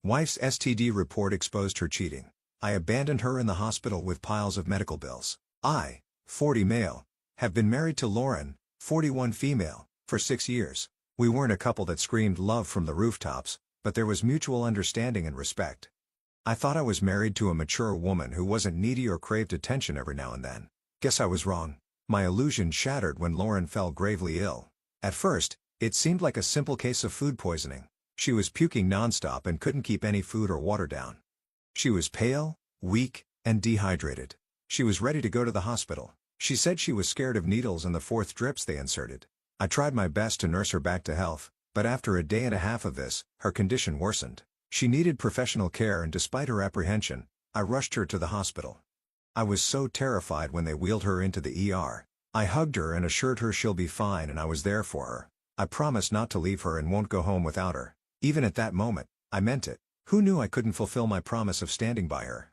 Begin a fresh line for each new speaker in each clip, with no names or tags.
Wife's STD report exposed her cheating. I abandoned her in the hospital with piles of medical bills. I, 40 male, have been married to Lauren, 41 female, for 6 years. We weren't a couple that screamed love from the rooftops, but there was mutual understanding and respect. I thought I was married to a mature woman who wasn't needy or craved attention every now and then. Guess I was wrong. My illusion shattered when Lauren fell gravely ill. At first, it seemed like a simple case of food poisoning. She was puking nonstop and couldn't keep any food or water down. She was pale, weak, and dehydrated. She was ready to go to the hospital. She said she was scared of needles and the 4th drips they inserted. I tried my best to nurse her back to health, but after a day and a half of this, her condition worsened. She needed professional care, and despite her apprehension, I rushed her to the hospital. I was so terrified when they wheeled her into the ER. I hugged her and assured her she'll be fine, and I was there for her. I promised not to leave her and won't go home without her. Even at that moment, I meant it. Who knew I couldn't fulfill my promise of standing by her?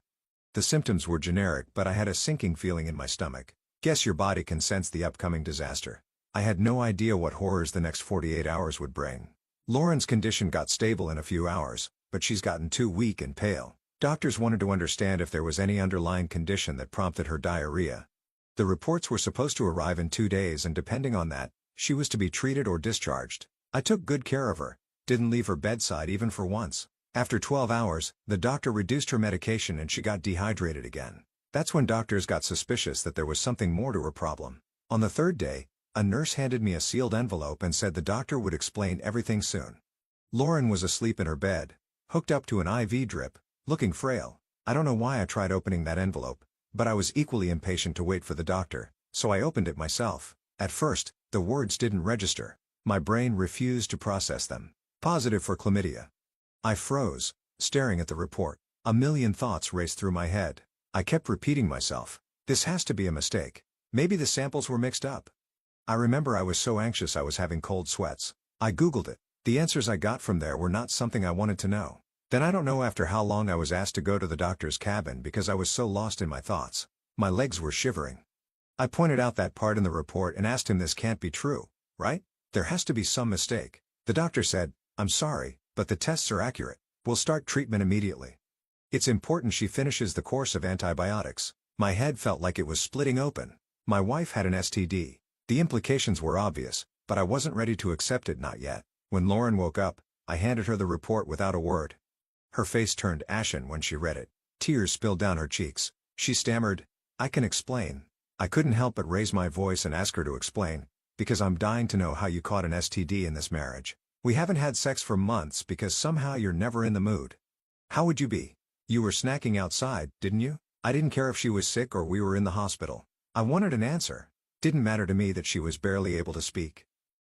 The symptoms were generic, but I had a sinking feeling in my stomach. Guess your body can sense the upcoming disaster. I had no idea what horrors the next 48 hours would bring. Lauren's condition got stable in a few hours, but she's gotten too weak and pale. Doctors wanted to understand if there was any underlying condition that prompted her diarrhea. The reports were supposed to arrive in 2 days, and depending on that, she was to be treated or discharged. I took good care of her, didn't leave her bedside even for once. After 12 hours, the doctor reduced her medication and she got dehydrated again. That's when doctors got suspicious that there was something more to her problem. On the 3rd day, a nurse handed me a sealed envelope and said the doctor would explain everything soon. Lauren was asleep in her bed, hooked up to an IV drip, looking frail. I don't know why I tried opening that envelope, but I was equally impatient to wait for the doctor, so I opened it myself. At first, the words didn't register. My brain refused to process them. Positive for chlamydia. I froze, staring at the report. A million thoughts raced through my head. I kept repeating myself, this has to be a mistake. Maybe the samples were mixed up. I remember I was so anxious I was having cold sweats. I Googled it. The answers I got from there were not something I wanted to know. Then I don't know after how long I was asked to go to the doctor's cabin because I was so lost in my thoughts. My legs were shivering. I pointed out that part in the report and asked him, this can't be true, right? There has to be some mistake. The doctor said, I'm sorry, but the tests are accurate. We'll start treatment immediately. It's important she finishes the course of antibiotics. My head felt like it was splitting open. My wife had an STD. The implications were obvious, but I wasn't ready to accept it, not yet. When Lauren woke up, I handed her the report without a word. Her face turned ashen when she read it. Tears spilled down her cheeks. She stammered, I can explain. I couldn't help but raise my voice and ask her to explain, because I'm dying to know how you caught an STD in this marriage. We haven't had sex for months because somehow you're never in the mood. How would you be? You were snacking outside, didn't you? I didn't care if she was sick or we were in the hospital. I wanted an answer. Didn't matter to me that she was barely able to speak.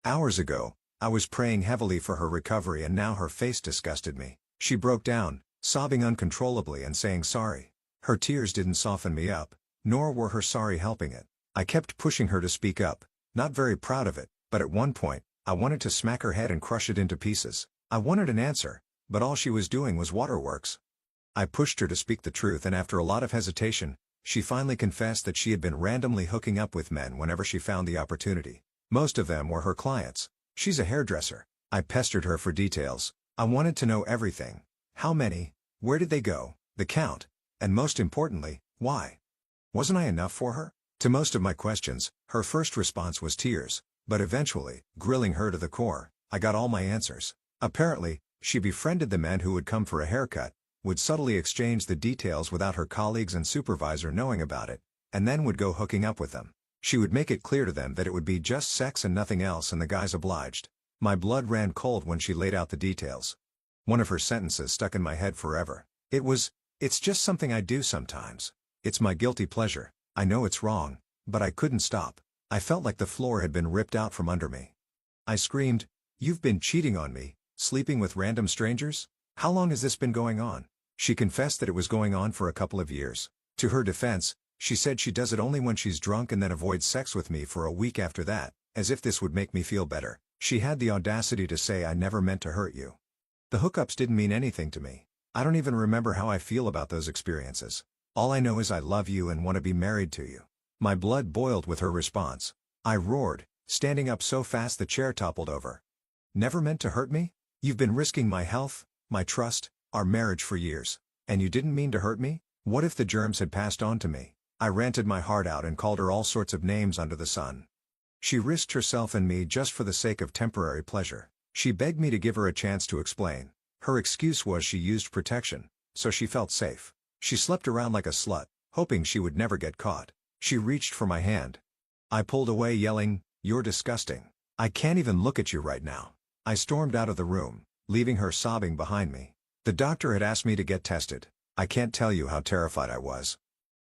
Hours ago, I was praying heavily for her recovery, and now her face disgusted me. She broke down, sobbing uncontrollably and saying sorry. Her tears didn't soften me up, nor were her sorry helping it. I kept pushing her to speak up, not very proud of it, but at one point, I wanted to smack her head and crush it into pieces. I wanted an answer, but all she was doing was waterworks. I pushed her to speak the truth, and after a lot of hesitation, she finally confessed that she had been randomly hooking up with men whenever she found the opportunity. Most of them were her clients. She's a hairdresser. I pestered her for details. I wanted to know everything. How many? Where did they go? The count? And most importantly, why? Wasn't I enough for her? To most of my questions, her first response was tears. But eventually, grilling her to the core, I got all my answers. Apparently, she befriended the men who would come for a haircut, would subtly exchange the details without her colleagues and supervisor knowing about it, and then would go hooking up with them. She would make it clear to them that it would be just sex and nothing else, and the guys obliged. My blood ran cold when she laid out the details. One of her sentences stuck in my head forever. It's just something I do sometimes. It's my guilty pleasure. I know it's wrong, but I couldn't stop. I felt like the floor had been ripped out from under me. I screamed, "You've been cheating on me, sleeping with random strangers? How long has this been going on?" She confessed that it was going on for a couple of years. To her defense, she said she does it only when she's drunk and then avoids sex with me for a week after that, as if this would make me feel better. She had the audacity to say, "I never meant to hurt you." The hookups didn't mean anything to me. I don't even remember how I feel about those experiences. All I know is I love you and want to be married to you. My blood boiled with her response. I roared, standing up so fast the chair toppled over. "Never meant to hurt me? You've been risking my health, my trust, Our marriage for years. And you didn't mean to hurt me? What if the germs had passed on to me? I ranted my heart out and called her all sorts of names under the sun. She risked herself and me just for the sake of temporary pleasure. She begged me to give her a chance to explain. Her excuse was she used protection, so she felt safe. She slept around like a slut, hoping she would never get caught. She reached for my hand. I pulled away yelling, "You're disgusting. I can't even look at you right now." I stormed out of the room, leaving her sobbing behind me. The doctor had asked me to get tested. I can't tell you how terrified I was.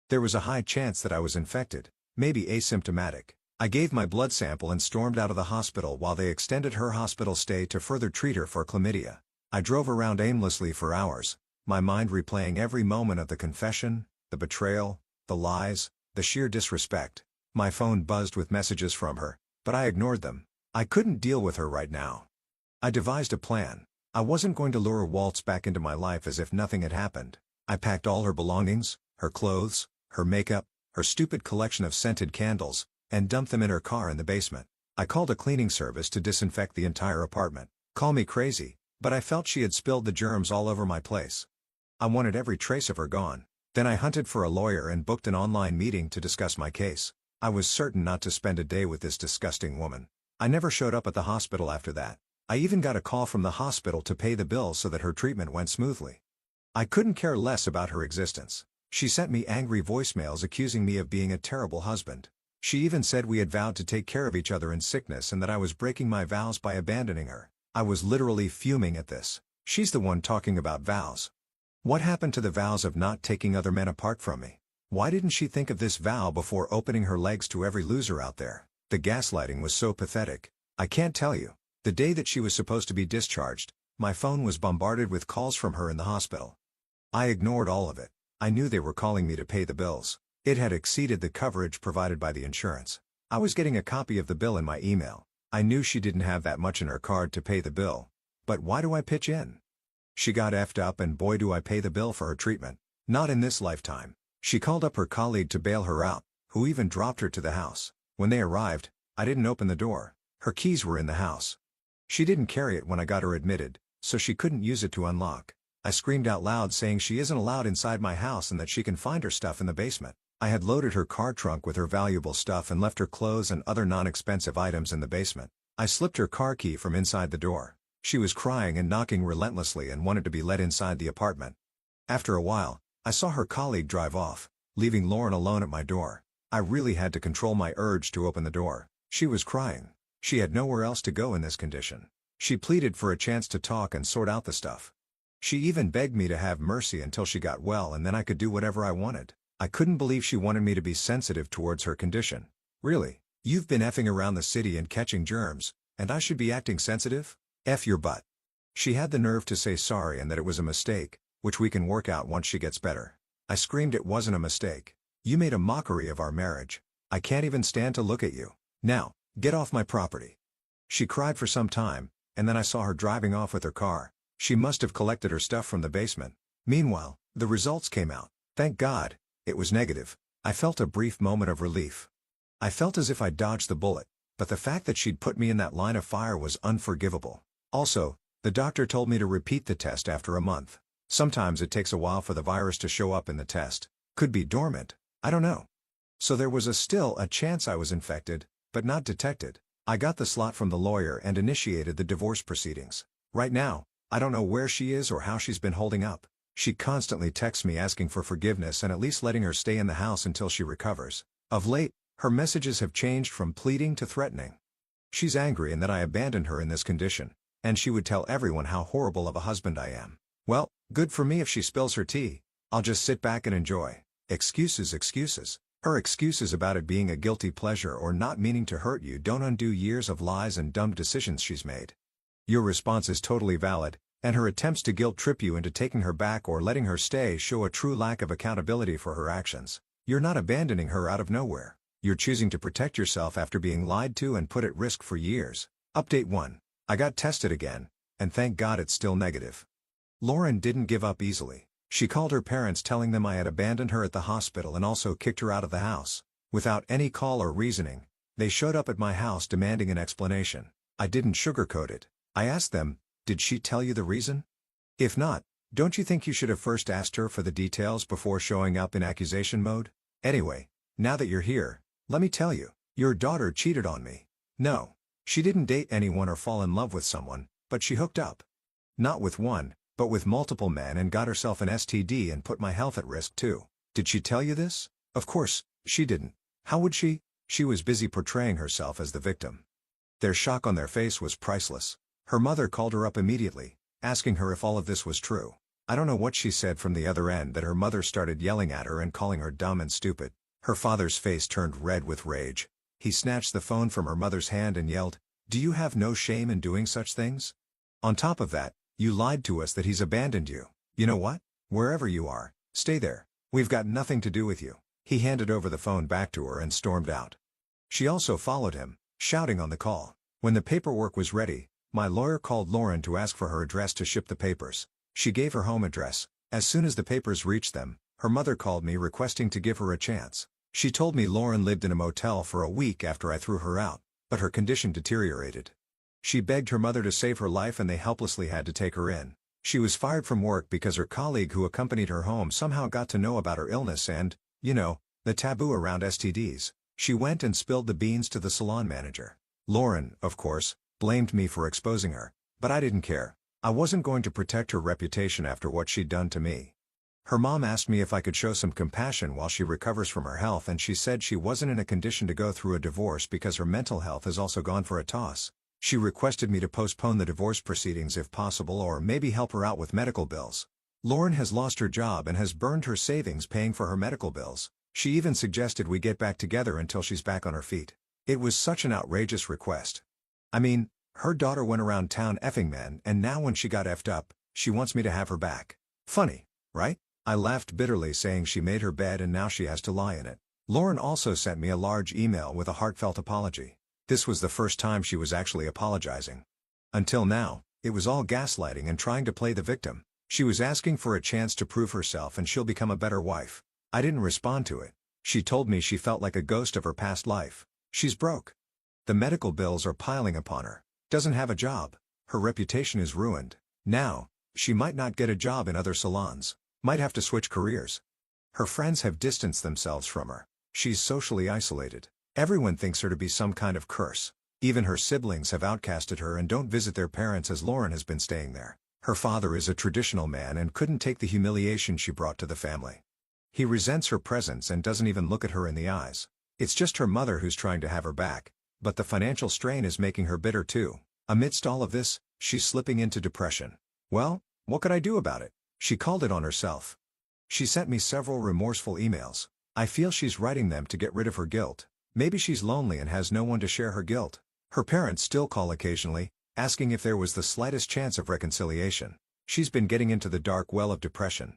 There was a high chance that I was infected, maybe asymptomatic. I gave my blood sample and stormed out of the hospital while they extended her hospital stay to further treat her for chlamydia. I drove around aimlessly for hours, my mind replaying every moment of the confession, the betrayal, the lies, the sheer disrespect. My phone buzzed with messages from her, but I ignored them. I couldn't deal with her right now. I devised a plan. I wasn't going to lure Waltz back into my life as if nothing had happened. I packed all her belongings, her clothes, her makeup, her stupid collection of scented candles, and dumped them in her car in the basement. I called a cleaning service to disinfect the entire apartment. Call me crazy, but I felt she had spilled the germs all over my place. I wanted every trace of her gone. Then I hunted for a lawyer and booked an online meeting to discuss my case. I was certain not to spend a day with this disgusting woman. I never showed up at the hospital after that. I even got a call from the hospital to pay the bill so that her treatment went smoothly. I couldn't care less about her existence. She sent me angry voicemails accusing me of being a terrible husband. She even said we had vowed to take care of each other in sickness and that I was breaking my vows by abandoning her. I was literally fuming at this. She's the one talking about vows. What happened to the vows of not taking other men apart from me? Why didn't she think of this vow before opening her legs to every loser out there? The gaslighting was so pathetic. I can't tell you. The day that she was supposed to be discharged, my phone was bombarded with calls from her in the hospital. I ignored all of it. I knew they were calling me to pay the bills. It had exceeded the coverage provided by the insurance. I was getting a copy of the bill in my email. I knew she didn't have that much in her card to pay the bill. But why do I pitch in? She got effed up and boy do I pay the bill for her treatment. Not in this lifetime. She called up her colleague to bail her out, who even dropped her to the house. When they arrived, I didn't open the door. Her keys were in the house. She didn't carry it when I got her admitted, so she couldn't use it to unlock. I screamed out loud saying she isn't allowed inside my house and that she can find her stuff in the basement. I had loaded her car trunk with her valuable stuff and left her clothes and other non-expensive items in the basement. I slipped her car key from inside the door. She was crying and knocking relentlessly and wanted to be let inside the apartment. After a while, I saw her colleague drive off, leaving Lauren alone at my door. I really had to control my urge to open the door. She was crying. She had nowhere else to go in this condition. She pleaded for a chance to talk and sort out the stuff. She even begged me to have mercy until she got well and then I could do whatever I wanted. I couldn't believe she wanted me to be sensitive towards her condition. Really? You've been effing around the city and catching germs, and I should be acting sensitive? F your butt. She had the nerve to say sorry and that it was a mistake, which we can work out once she gets better. I screamed it wasn't a mistake. You made a mockery of our marriage. I can't even stand to look at you. Now, get off my property. She cried for some time, and then I saw her driving off with her car. She must have collected her stuff from the basement. Meanwhile, the results came out. Thank God, it was negative. I felt a brief moment of relief. I felt as if I dodged the bullet, but the fact that she'd put me in that line of fire was unforgivable. Also, the doctor told me to repeat the test after a month. Sometimes it takes a while for the virus to show up in the test. Could be dormant. I don't know. So there was still a chance I was infected, but not detected. I got the slot from the lawyer and initiated the divorce proceedings. Right now, I don't know where she is or how she's been holding up. She constantly texts me asking for forgiveness and at least letting her stay in the house until she recovers. Of late, her messages have changed from pleading to threatening. She's angry and that I abandoned her in this condition, and she would tell everyone how horrible of a husband I am. Well, good for me if she spills her tea. I'll just sit back and enjoy. Excuses, excuses. Her excuses about it being a guilty pleasure or not meaning to hurt you don't undo years of lies and dumb decisions she's made. Your response is totally valid, and her attempts to guilt-trip you into taking her back or letting her stay show a true lack of accountability for her actions. You're not abandoning her out of nowhere. You're choosing to protect yourself after being lied to and put at risk for years. Update 1. I got tested again, and thank God it's still negative. Lauren didn't give up easily. She called her parents telling them I had abandoned her at the hospital and also kicked her out of the house. Without any call or reasoning, they showed up at my house demanding an explanation. I didn't sugarcoat it. I asked them, "Did she tell you the reason? If not, Don't you think you should have first asked her for the details before showing up in accusation mode? Anyway, now that you're here, let me tell you, your daughter cheated on me. No, she didn't date anyone or fall in love with someone, but she hooked up. Not with one, but with multiple men and got herself an STD and put my health at risk too. Did she tell you this? Of course, she didn't. How would she? She was busy portraying herself as the victim. Their shock on their face was priceless. Her mother called her up immediately, asking her if all of this was true. I don't know what she said from the other end that her mother started yelling at her and calling her dumb and stupid. Her father's face turned red with rage. He snatched the phone from her mother's hand and yelled, "Do you have no shame in doing such things? On top of that, you lied to us that he's abandoned you. You know what? Wherever you are, stay there. We've got nothing to do with you." He handed over the phone back to her and stormed out. She also followed him, shouting on the call. When the paperwork was ready, my lawyer called Lauren to ask for her address to ship the papers. She gave her home address. As soon as the papers reached them, her mother called me requesting to give her a chance. She told me Lauren lived in a motel for a week after I threw her out, but her condition deteriorated. She begged her mother to save her life and they helplessly had to take her in. She was fired from work because her colleague who accompanied her home somehow got to know about her illness and, you know, the taboo around STDs. She went and spilled the beans to the salon manager. Lauren, of course, blamed me for exposing her, but I didn't care. I wasn't going to protect her reputation after what she'd done to me. Her mom asked me if I could show some compassion while she recovers from her health, and she said she wasn't in a condition to go through a divorce because her mental health has also gone for a toss. She requested me to postpone the divorce proceedings if possible or maybe help her out with medical bills. Lauren has lost her job and has burned her savings paying for her medical bills. She even suggested we get back together until she's back on her feet. It was such an outrageous request. I mean, her daughter went around town effing men, and now when she got effed up, she wants me to have her back. Funny, right? I laughed bitterly, saying she made her bed and now she has to lie in it. Lauren also sent me a large email with a heartfelt apology. This was the first time she was actually apologizing. Until now, it was all gaslighting and trying to play the victim. She was asking for a chance to prove herself and she'll become a better wife. I didn't respond to it. She told me she felt like a ghost of her past life. She's broke. The medical bills are piling upon her. Doesn't have a job. Her reputation is ruined. Now, she might not get a job in other salons. Might have to switch careers. Her friends have distanced themselves from her. She's socially isolated. Everyone thinks her to be some kind of curse. Even her siblings have outcasted her and don't visit their parents as Lauren has been staying there. Her father is a traditional man and couldn't take the humiliation she brought to the family. He resents her presence and doesn't even look at her in the eyes. It's just her mother who's trying to have her back, but the financial strain is making her bitter too. Amidst all of this, she's slipping into depression. Well, what could I do about it? She called it on herself. She sent me several remorseful emails. I feel she's writing them to get rid of her guilt. Maybe she's lonely and has no one to share her guilt. Her parents still call occasionally, asking if there was the slightest chance of reconciliation. She's been getting into the dark well of depression.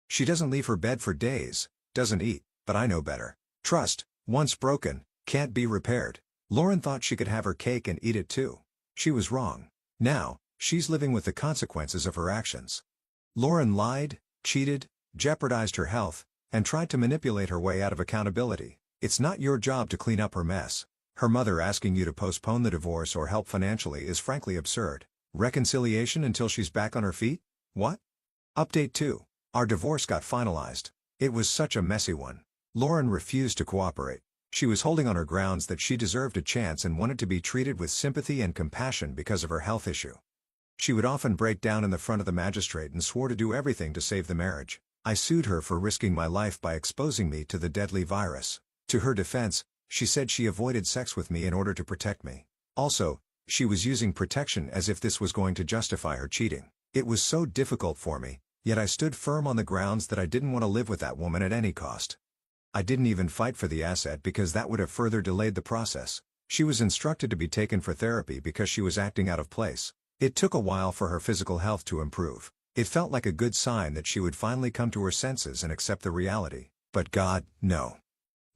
She doesn't leave her bed for days, doesn't eat, but I know better. Trust, once broken, can't be repaired. Lauren thought she could have her cake and eat it too. She was wrong. Now, she's living with the consequences of her actions. Lauren lied, cheated, jeopardized her health, and tried to manipulate her way out of accountability. It's not your job to clean up her mess. Her mother asking you to postpone the divorce or help financially is frankly absurd. Reconciliation until she's back on her feet? What? Update 2. Our divorce got finalized. It was such a messy one. Lauren refused to cooperate. She was holding on her grounds that she deserved a chance and wanted to be treated with sympathy and compassion because of her health issue. She would often break down in the front of the magistrate and swore to do everything to save the marriage. I sued her for risking my life by exposing me to the deadly virus. To her defense, she said she avoided sex with me in order to protect me. Also, she was using protection as if this was going to justify her cheating. It was so difficult for me, yet I stood firm on the grounds that I didn't want to live with that woman at any cost. I didn't even fight for the asset because that would have further delayed the process. She was instructed to be taken for therapy because she was acting out of place. It took a while for her physical health to improve. It felt like a good sign that she would finally come to her senses and accept the reality. But God, no.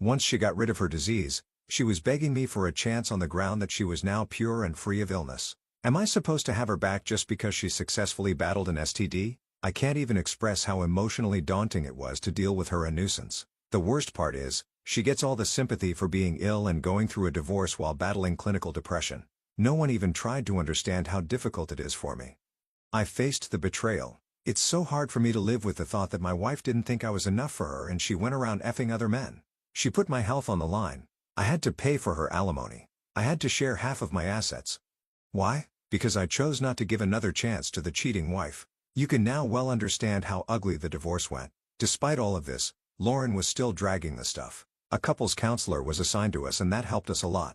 Once she got rid of her disease, she was begging me for a chance on the ground that she was now pure and free of illness. Am I supposed to have her back just because she successfully battled an STD? I can't even express how emotionally daunting it was to deal with her a nuisance. The worst part is, she gets all the sympathy for being ill and going through a divorce while battling clinical depression. No one even tried to understand how difficult it is for me. I faced the betrayal. It's so hard for me to live with the thought that my wife didn't think I was enough for her and she went around effing other men. She put my health on the line. I had to pay for her alimony. I had to share half of my assets. Why? Because I chose not to give another chance to the cheating wife. You can now well understand how ugly the divorce went. Despite all of this, Lauren was still dragging the stuff. A couples counselor was assigned to us and that helped us a lot.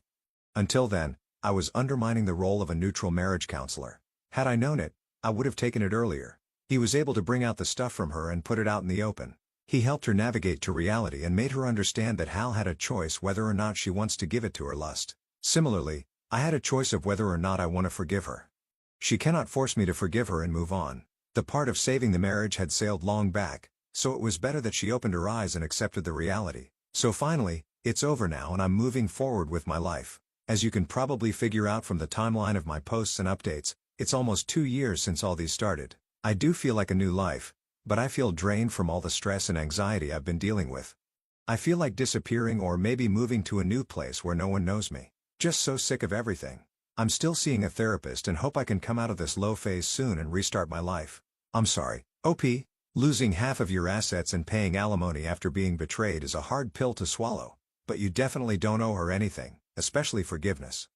Until then, I was undermining the role of a neutral marriage counselor. Had I known it, I would have taken it earlier. He was able to bring out the stuff from her and put it out in the open. He helped her navigate to reality and made her understand that Hal had a choice whether or not she wants to give it to her lust. Similarly, I had a choice of whether or not I want to forgive her. She cannot force me to forgive her and move on. The part of saving the marriage had sailed long back, so it was better that she opened her eyes and accepted the reality. So finally, it's over now and I'm moving forward with my life. As you can probably figure out from the timeline of my posts and updates, it's almost 2 years since all these started. I do feel like a new life, but I feel drained from all the stress and anxiety I've been dealing with. I feel like disappearing or maybe moving to a new place where no one knows me. Just so sick of everything. I'm still seeing a therapist and hope I can come out of this low phase soon and restart my life. I'm sorry, OP. Losing half of your assets and paying alimony after being betrayed is a hard pill to swallow, but you definitely don't owe her anything, especially forgiveness.